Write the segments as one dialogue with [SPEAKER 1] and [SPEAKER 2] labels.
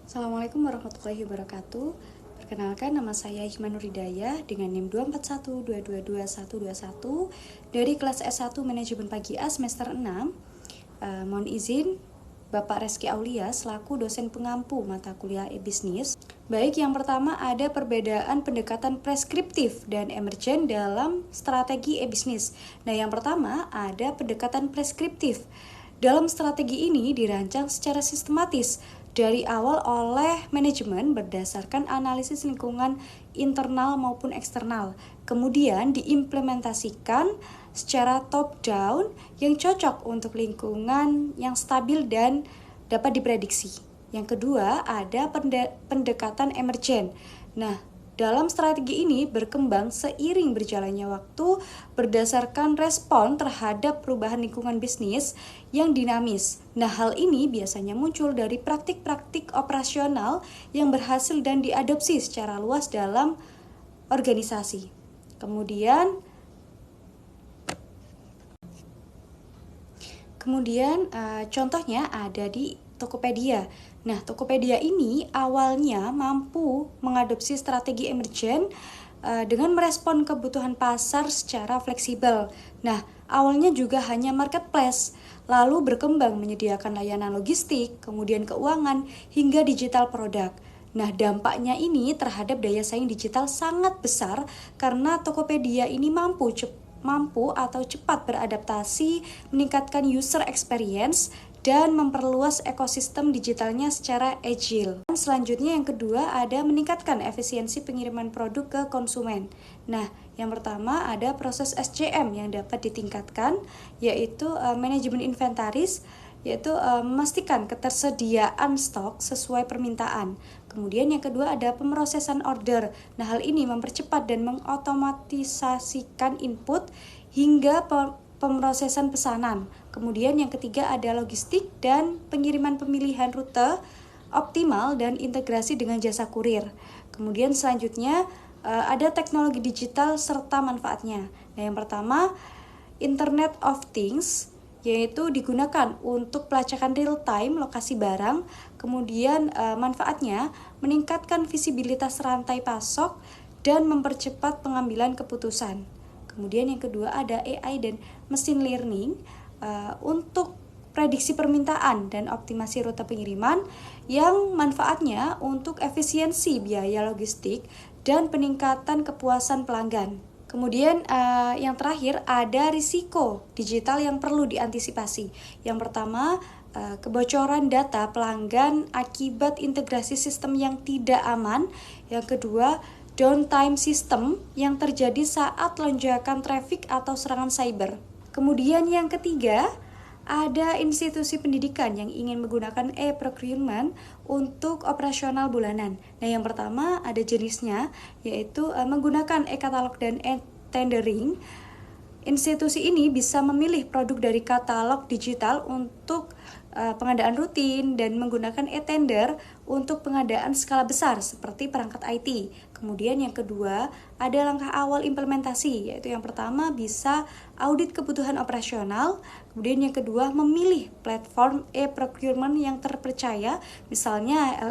[SPEAKER 1] Assalamualaikum warahmatullahi wabarakatuh. Perkenalkan, nama saya Hikmah Nuridayah dengan NIM 241222121 dari kelas S1 Manajemen Pagi A semester 6. Mohon izin Bapak Reski Aulia selaku dosen pengampu mata kuliah e-bisnis. Baik, yang pertama ada perbedaan pendekatan preskriptif dan emergen dalam strategi e-bisnis. Nah, yang pertama ada pendekatan preskriptif. Dalam strategi ini dirancang secara sistematis dari awal oleh manajemen berdasarkan analisis lingkungan internal maupun eksternal. Kemudian diimplementasikan secara top down yang cocok untuk lingkungan yang stabil dan dapat diprediksi. Yang kedua ada pendekatan emergen. Nah, dalam strategi ini berkembang seiring berjalannya waktu berdasarkan respon terhadap perubahan lingkungan bisnis yang dinamis. Nah, hal ini biasanya muncul dari praktik-praktik operasional yang berhasil dan diadopsi secara luas dalam organisasi. Kemudian contohnya ada di Tokopedia. Nah, Tokopedia ini awalnya mampu mengadopsi strategi emergen dengan merespon kebutuhan pasar secara fleksibel. Nah, awalnya juga hanya marketplace, lalu berkembang menyediakan layanan logistik, kemudian keuangan, hingga digital produk. Nah, dampaknya ini terhadap daya saing digital sangat besar karena Tokopedia ini mampu atau cepat beradaptasi, meningkatkan user experience, dan memperluas ekosistem digitalnya secara agile. Dan selanjutnya yang kedua ada meningkatkan efisiensi pengiriman produk ke konsumen. Nah, yang pertama ada proses SCM yang dapat ditingkatkan, yaitu manajemen inventaris, yaitu memastikan ketersediaan stok sesuai permintaan. Kemudian yang kedua ada pemrosesan order. Nah, hal ini mempercepat dan mengotomatisasikan input hingga pemrosesan pesanan. Kemudian yang ketiga ada logistik dan pengiriman pemilihan rute optimal dan integrasi dengan jasa kurir. Kemudian selanjutnya ada teknologi digital serta manfaatnya. Nah, yang pertama Internet of Things, yaitu digunakan untuk pelacakan real time lokasi barang. Kemudian manfaatnya meningkatkan visibilitas rantai pasok dan mempercepat pengambilan keputusan. Kemudian yang kedua ada AI dan machine learning untuk prediksi permintaan dan optimasi rute pengiriman yang manfaatnya untuk efisiensi biaya logistik dan peningkatan kepuasan pelanggan. Kemudian yang terakhir ada risiko digital yang perlu diantisipasi. Yang pertama, kebocoran data pelanggan akibat integrasi sistem yang tidak aman. Yang kedua, downtime sistem yang terjadi saat lonjakan traffic atau serangan cyber. Kemudian yang ketiga, ada institusi pendidikan yang ingin menggunakan e-procurement untuk operasional bulanan. Nah, yang pertama ada jenisnya, yaitu menggunakan e-katalog dan e-tendering. Institusi ini bisa memilih produk dari katalog digital untuk pengadaan rutin dan menggunakan e-tender untuk pengadaan skala besar seperti perangkat IT. Kemudian yang kedua, ada langkah awal implementasi, yaitu yang pertama bisa audit kebutuhan operasional, kemudian yang kedua memilih platform e-procurement yang terpercaya, misalnya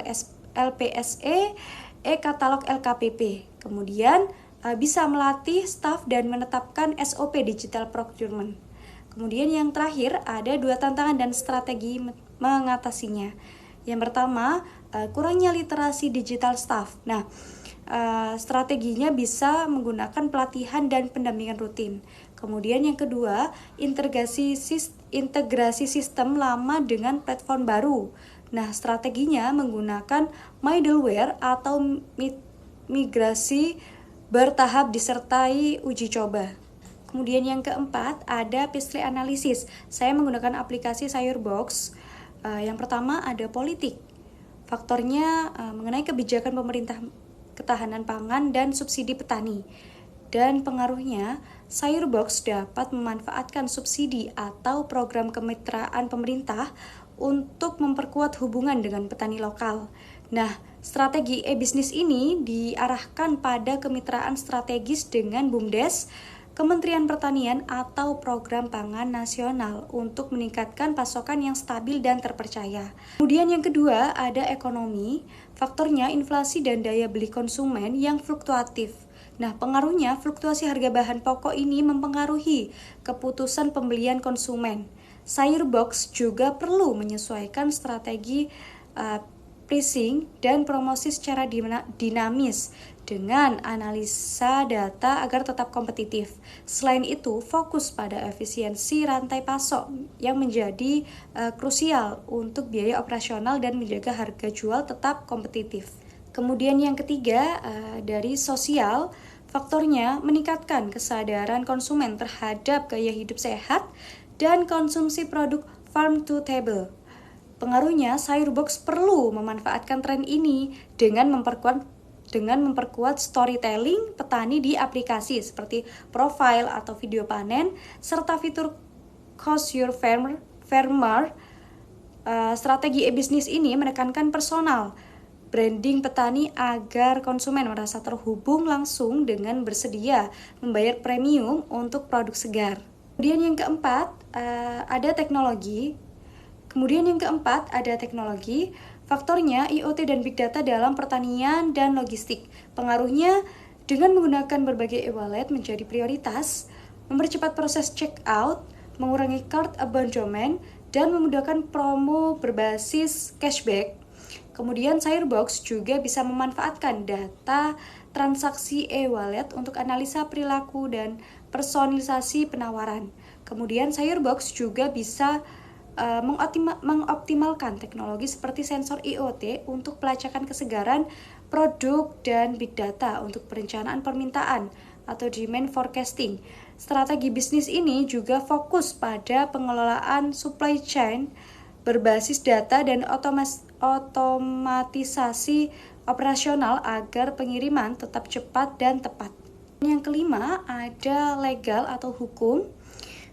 [SPEAKER 1] LPSE, e-katalog LKPP. Kemudian bisa melatih staf dan menetapkan SOP digital procurement. Kemudian yang terakhir ada 2 tantangan dan strategi mengatasinya. Yang pertama, kurangnya literasi digital staff. Nah, strateginya bisa menggunakan pelatihan dan pendampingan rutin. Kemudian yang kedua, integrasi sistem lama dengan platform baru. Nah, strateginya menggunakan middleware atau migrasi bertahap disertai uji coba. Kemudian yang keempat ada Peaslee Analysis. Saya menggunakan aplikasi Sayurbox. Yang pertama ada politik. Faktornya mengenai kebijakan pemerintah ketahanan pangan dan subsidi petani. Dan pengaruhnya, Sayurbox dapat memanfaatkan subsidi atau program kemitraan pemerintah untuk memperkuat hubungan dengan petani lokal. Nah, strategi e-bisnis ini diarahkan pada kemitraan strategis dengan BUMDes, Kementerian Pertanian atau Program Pangan Nasional untuk meningkatkan pasokan yang stabil dan terpercaya. Kemudian yang kedua ada ekonomi, faktornya inflasi dan daya beli konsumen yang fluktuatif. Nah, pengaruhnya fluktuasi harga bahan pokok ini mempengaruhi keputusan pembelian konsumen. Sayurbox juga perlu menyesuaikan strategi pricing dan promosi secara dinamis dengan analisa data agar tetap kompetitif. Selain itu, fokus pada efisiensi rantai pasok yang menjadi krusial untuk biaya operasional dan menjaga harga jual tetap kompetitif. Kemudian yang ketiga, dari sosial, faktornya meningkatkan kesadaran konsumen terhadap gaya hidup sehat dan konsumsi produk farm to table. Pengaruhnya, Sayurbox perlu memanfaatkan tren ini dengan memperkuat storytelling petani di aplikasi seperti profile atau video panen, serta fitur Cost Your Farmer. Strategi e-bisnis ini menekankan personal branding petani agar konsumen merasa terhubung langsung dengan bersedia membayar premium untuk produk segar. Kemudian yang keempat, ada teknologi. Faktornya IoT dan Big Data dalam pertanian dan logistik. Pengaruhnya dengan menggunakan berbagai e-wallet menjadi prioritas, mempercepat proses check-out, mengurangi cart abandonment, dan memudahkan promo berbasis cashback. Kemudian Sayurbox juga bisa memanfaatkan data transaksi e-wallet untuk analisa perilaku dan personalisasi penawaran. Kemudian Sayurbox juga bisa mengoptimalkan teknologi seperti sensor IoT untuk pelacakan kesegaran produk dan big data untuk perencanaan permintaan atau demand forecasting. Strategi bisnis ini juga fokus pada pengelolaan supply chain berbasis data dan otomatisasi operasional agar pengiriman tetap cepat dan tepat. Yang kelima, ada legal atau hukum.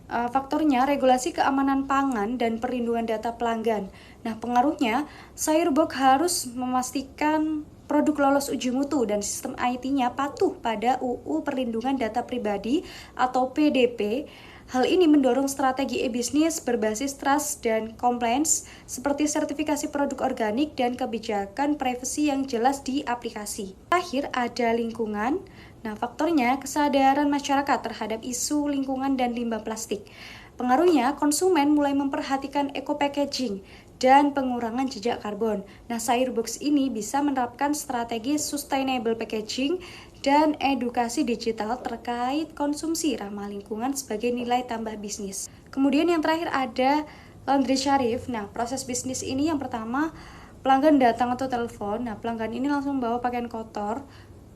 [SPEAKER 1] Faktornya regulasi keamanan pangan dan perlindungan data pelanggan. Nah, pengaruhnya Sayurbox harus memastikan produk lolos uji mutu dan sistem IT-nya patuh pada UU Perlindungan Data Pribadi atau PDP. Hal ini mendorong strategi e-bisnis berbasis trust dan compliance seperti sertifikasi produk organik dan kebijakan privasi yang jelas di aplikasi. Terakhir ada lingkungan. Nah, faktornya kesadaran masyarakat terhadap isu lingkungan dan limbah plastik. Pengaruhnya konsumen mulai memperhatikan eco-packaging dan pengurangan jejak karbon. Nah, Sayurbox ini bisa menerapkan strategi sustainable packaging dan edukasi digital terkait konsumsi ramah lingkungan sebagai nilai tambah bisnis. Kemudian yang terakhir ada Laundry Syarif. Nah, proses bisnis ini yang pertama, pelanggan datang atau telepon. Nah, pelanggan ini langsung bawa pakaian kotor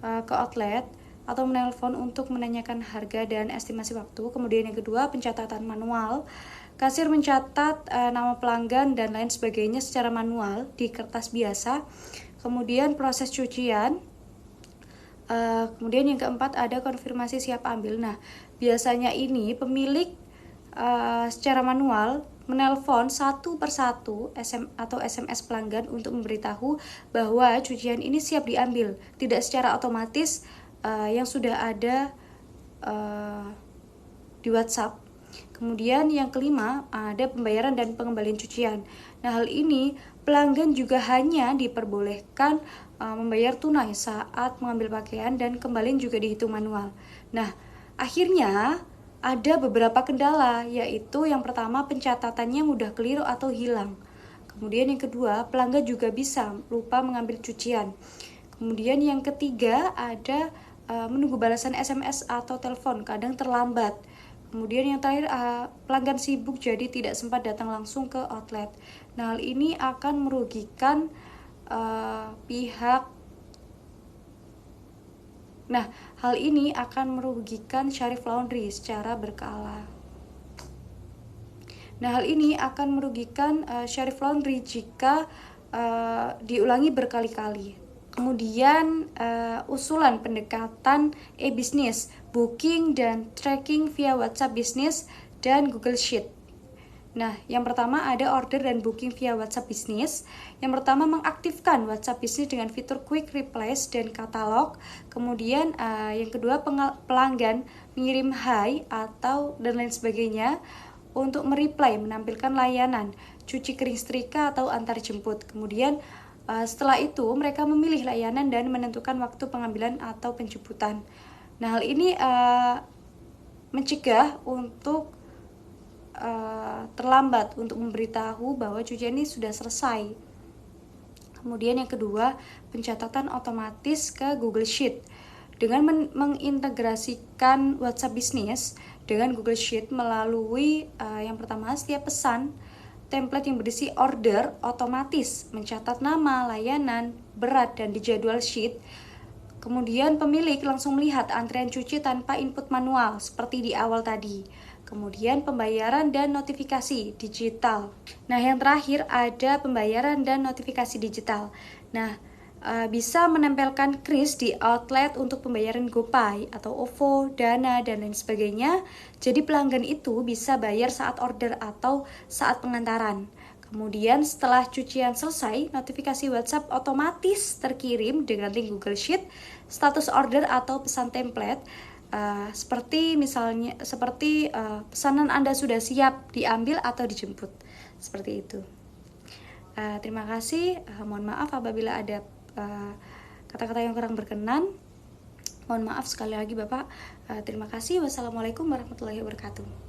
[SPEAKER 1] ke outlet atau menelpon untuk menanyakan harga dan estimasi waktu. Kemudian yang kedua, pencatatan manual. Kasir mencatat nama pelanggan dan lain sebagainya secara manual di kertas biasa. Kemudian proses cucian. Kemudian yang keempat ada konfirmasi siap ambil. Nah, biasanya ini pemilik secara manual menelpon satu persatu atau SMS pelanggan untuk memberitahu bahwa cucian ini siap diambil, tidak secara otomatis yang sudah ada di WhatsApp. Kemudian yang kelima ada pembayaran dan pengembalian cucian. Nah, hal ini pelanggan juga hanya diperbolehkan membayar tunai saat mengambil pakaian dan kembalian juga dihitung manual. Nah, akhirnya ada beberapa kendala, yaitu yang pertama pencatatannya mudah keliru atau hilang. Kemudian yang kedua, pelanggan juga bisa lupa mengambil cucian. Kemudian yang ketiga ada menunggu balasan SMS atau telepon, kadang terlambat. Kemudian yang terakhir, pelanggan sibuk jadi tidak sempat datang langsung ke outlet. Nah, hal ini akan merugikan Syarif Laundry secara berkala. Syarif Laundry jika diulangi berkali-kali. Kemudian usulan pendekatan e-bisnis, booking dan tracking via WhatsApp Business dan Google Sheet. Nah, yang pertama ada order dan booking via WhatsApp Business. Yang pertama mengaktifkan WhatsApp Business dengan fitur Quick Replies dan katalog. Kemudian yang kedua pelanggan mengirim hai atau dan lain sebagainya, untuk mereply menampilkan layanan cuci kering setrika atau antar jemput. Kemudian setelah itu mereka memilih layanan dan menentukan waktu pengambilan atau penjemputan. Nah, hal ini mencegah untuk terlambat untuk memberitahu bahwa cucian ini sudah selesai. Kemudian yang kedua, pencatatan otomatis ke Google Sheet. Dengan mengintegrasikan WhatsApp Business dengan Google Sheet melalui yang pertama, setiap pesan template yang berisi order otomatis mencatat nama, layanan, berat, dan di jadwal sheet. Kemudian pemilik langsung melihat antrian cuci tanpa input manual seperti di awal tadi. Kemudian pembayaran dan notifikasi digital. Nah, yang terakhir ada pembayaran dan notifikasi digital. Nah, bisa menempelkan kris di outlet untuk pembayaran GoPay atau OVO, Dana, dan lain sebagainya. Jadi pelanggan itu bisa bayar saat order atau saat pengantaran. Kemudian setelah cucian selesai, notifikasi WhatsApp otomatis terkirim dengan link Google Sheet, status order atau pesan template. Seperti pesanan Anda sudah siap diambil atau dijemput, seperti itu. Terima kasih. Mohon maaf apabila ada kata-kata yang kurang berkenan. Mohon maaf sekali lagi Bapak. Terima kasih. Wassalamualaikum warahmatullahi wabarakatuh.